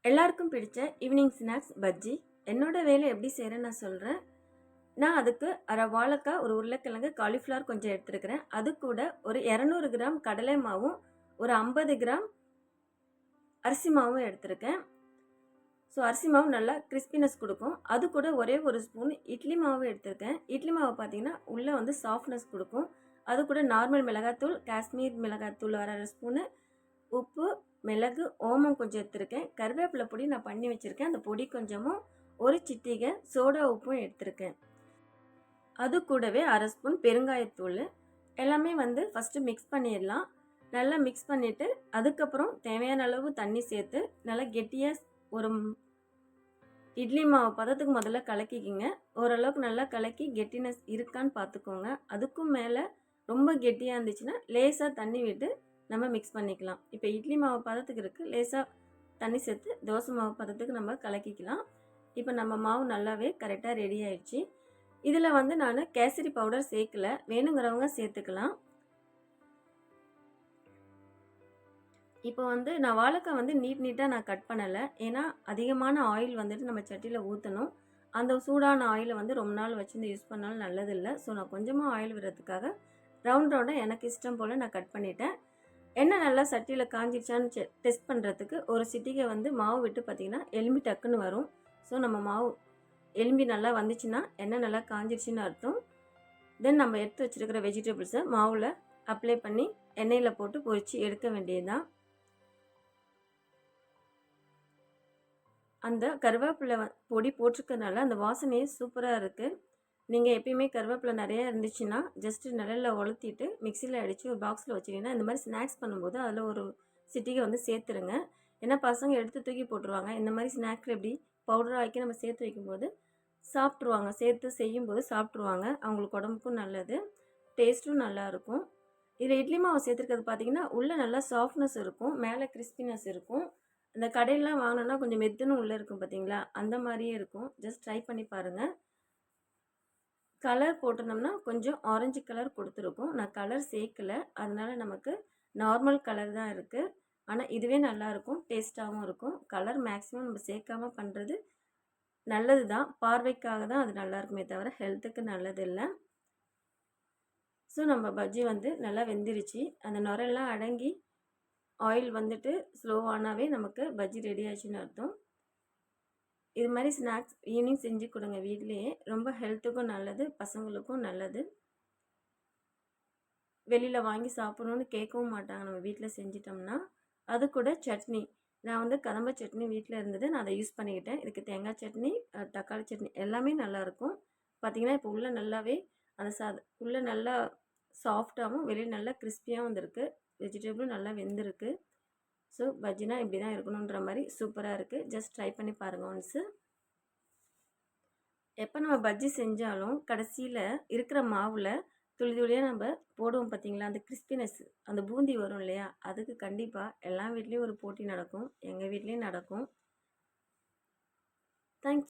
எல்லாருக்கும் பிடிச்ச evening snacks bajji. என்னோட வேலை எப்படி செய்கிறேன்னு நான் சொல்கிறேன். நான் அதுக்கு அரை வாழைக்காய், ஒரு உருளைக்கிழங்கு, காலிஃப்ளவர் கொஞ்சம் எடுத்துருக்கிறேன். அது கூட ஒரு 200 கிராம் கடலை மாவும், ஒரு 50 கிராம் அரிசி மாவும் எடுத்திருக்கேன். ஸோ அரிசி மாவு நல்லா கிறிஸ்பினஸ் கொடுக்கும். அது கூட ஒரே ஒரு ஸ்பூன் இட்லி மாவு எடுத்திருக்கேன். இட்லி மாவு பார்த்தீங்கன்னா உள்ளே வந்து சாஃப்ட்னஸ் கொடுக்கும். அது கூட நார்மல் மிளகாத்தூள், காஷ்மீர் மிளகாத்தூள் அரை ஸ்பூனு, உப்பு, மிளகு, ஓமம் கொஞ்சம் எடுத்திருக்கேன். கருவேப்பிலை பொடி நான் பண்ணி வச்சுருக்கேன். அந்த பொடி கொஞ்சமும், ஒரு சிட்டிகை சோடா உப்பும் எடுத்திருக்கேன். அது கூடவே அரை ஸ்பூன் பெருங்காயத்தூள். எல்லாமே வந்து ஃபஸ்ட்டு மிக்ஸ் பண்ணிடலாம். நல்லா மிக்ஸ் பண்ணிவிட்டு அதுக்கப்புறம் தேவையான அளவு தண்ணி சேர்த்து நல்லா கெட்டியாக ஒரு இட்லி மாவு பதத்துக்கு முதல்ல கலக்கிக்கிங்க. ஓரளவுக்கு நல்லா கலக்கி கெட்டினஸ் இருக்கான்னு பார்த்துக்கோங்க. அதுக்கும் மேலே ரொம்ப கெட்டியாக இருந்துச்சுன்னா லேசாக தண்ணி விட்டு நம்ம மிக்ஸ் பண்ணிக்கலாம். இப்போ இட்லி மாவு பதத்துக்கு இருக்குது, லேசாக தண்ணி சேர்த்து தோசை மாவு பதத்துக்கு நம்ம கலக்கிக்கலாம். இப்போ நம்ம மாவு நல்லாவே கரெக்டாக ரெடி ஆயிடுச்சு. இதில் வந்து நான் கேசரி பவுடர் சேர்க்கல, வேணுங்கிறவங்க சேர்த்துக்கலாம். இப்போ வந்து நான் வாழைக்காய் வந்து நீட்டாக நான் கட் பண்ணலை. ஏன்னா அதிகமான ஆயில் வந்துட்டு நம்ம சட்டியில் ஊற்றணும். அந்த சூடான ஆயிலை வந்து ரொம்ப நாள் வச்சுருந்து யூஸ் பண்ணாலும் நல்லதில்லை. ஸோ நான் கொஞ்சமாக ஆயில் விடுறதுக்காக ரவுண்டாக எனக்கு இஷ்டம் போல் நான் கட் பண்ணிட்டேன். எண்ணெய் நல்லா சட்டியில் காஞ்சிச்சான்னு டெஸ்ட் பண்ணுறதுக்கு ஒரு சிட்டிகை வந்து மாவு விட்டு பார்த்திங்கன்னா எலும்பி டக்குன்னு வரும். ஸோ நம்ம மாவு எலும்பி நல்லா வந்துச்சுன்னா எண்ணெய் நல்லா காஞ்சிடுச்சின்னு அர்த்தம். தென் நம்ம எடுத்து வச்சுருக்கிற வெஜிடபிள்ஸை மாவில் அப்ளை பண்ணி எண்ணெயில் போட்டு பொரித்து எடுக்க வேண்டியதுதான். அந்த கருவேப்பிலை பொடி போட்டிருக்கறனால அந்த வாசனையே சூப்பராக இருக்குது. நீங்கள் எப்பயுமே கருவேப்பிலை நிறையா இருந்துச்சுன்னா ஜஸ்ட்டு நிழலில் உலர்த்திட்டு மிக்சியில் அடித்து ஒரு பாக்ஸில் வச்சிங்கன்னா இந்த மாதிரி ஸ்நாக்ஸ் பண்ணும்போது அதில் ஒரு சிட்டிகை வந்து சேர்த்துருங்க. ஏன்னா பசங்க எடுத்து தூக்கி போட்டுருவாங்க. இந்த மாதிரி ஸ்நாக்ஸில் எப்படி பவுடராக ஆக்கி நம்ம சேர்த்து வைக்கும்போது சாப்பிட்ருவாங்க. சேர்த்து செய்யும்போது சாப்பிட்ருவாங்க. அவங்களுக்கு உடம்புக்கும் நல்லது, டேஸ்ட்டும் நல்லாயிருக்கும். இதில் இட்லி மாவு சேர்த்துருக்கிறது பார்த்திங்கன்னா உள்ளே நல்லா சாஃப்ட்னஸ் இருக்கும், மேலே கிறிஸ்பினஸ் இருக்கும். அந்த கடையிலாம் வாங்கினோன்னா கொஞ்சம் மெத்துன்னு உள்ளே இருக்கும் பார்த்தீங்களா, அந்த மாதிரியே இருக்கும். ஜஸ்ட் ட்ரை பண்ணி பாருங்கள். கலர் போட்டிருந்தோம்னா கொஞ்சம் ஆரஞ்சு கலர் கொடுத்துருக்கும். நான் கலர் சேர்க்கலை, அதனால் நமக்கு நார்மல் கலர் தான் இருக்குது. ஆனால் இதுவே நல்லாயிருக்கும், டேஸ்ட்டாகவும் இருக்கும். கலர் மேக்ஸிமம் நம்ம சேர்க்காமல் பண்ணுறது நல்லது தான், பார்வைக்காக தான் அது நல்லாயிருக்குமே தவிர ஹெல்த்துக்கு நல்லது இல்லை. ஸோ நம்ம பஜ்ஜி வந்து நல்லா வெந்துருச்சு. அந்த நுரெல்லாம் அடங்கி ஆயில் வந்துட்டு ஸ்லோவானாவே நமக்கு பஜ்ஜி ரெடி ஆச்சுன்னு அர்த்தம். இது மாதிரி ஸ்நாக்ஸ் ஈவினிங் செஞ்சு கொடுங்க வீட்லேயே. ரொம்ப ஹெல்த்துக்கும் நல்லது, பசங்களுக்கும் நல்லது. வெளியில் வாங்கி சாப்பிட்ணுன்னு கேட்கவும் மாட்டாங்க நம்ம வீட்டில் செஞ்சிட்டோம்னா. அது கூட சட்னி, நான் வந்து கதம்ப சட்னி வீட்டில் இருந்தது, நான் அதை யூஸ் பண்ணிக்கிட்டேன். இதுக்கு தேங்காய் சட்னி, தக்காளி சட்னி எல்லாமே நல்லாயிருக்கும். பார்த்திங்கன்னா இப்போ உள்ளே நல்லாவே அந்த உள்ளே நல்லா சாஃப்டாகவும் வெளியில் நல்லா கிறிஸ்பியாகவும் வந்திருக்கு. வெஜிடபிளும் நல்லா வெந்திருக்கு. ஸோ பஜ்ஜினா இப்படி தான் இருக்கணுன்ற மாதிரி சூப்பராக இருக்குது. ஜஸ்ட் ட்ரை பண்ணி பாருங்கள் ஒன்ஸு. எப்போ நம்ம பஜ்ஜி செஞ்சாலும் கடைசியில் இருக்கிற மாவில் துளி துளியாக நம்ம போடுவோம் பார்த்தீங்களா, அந்த கிறிஸ்பினஸ், அந்த பூந்தி வரும் இல்லையா, அதுக்கு கண்டிப்பாக எல்லா வீட்லேயும் ஒரு போட்டி நடக்கும். எங்கள் வீட்லேயும் நடக்கும். தேங்க்ஸ்.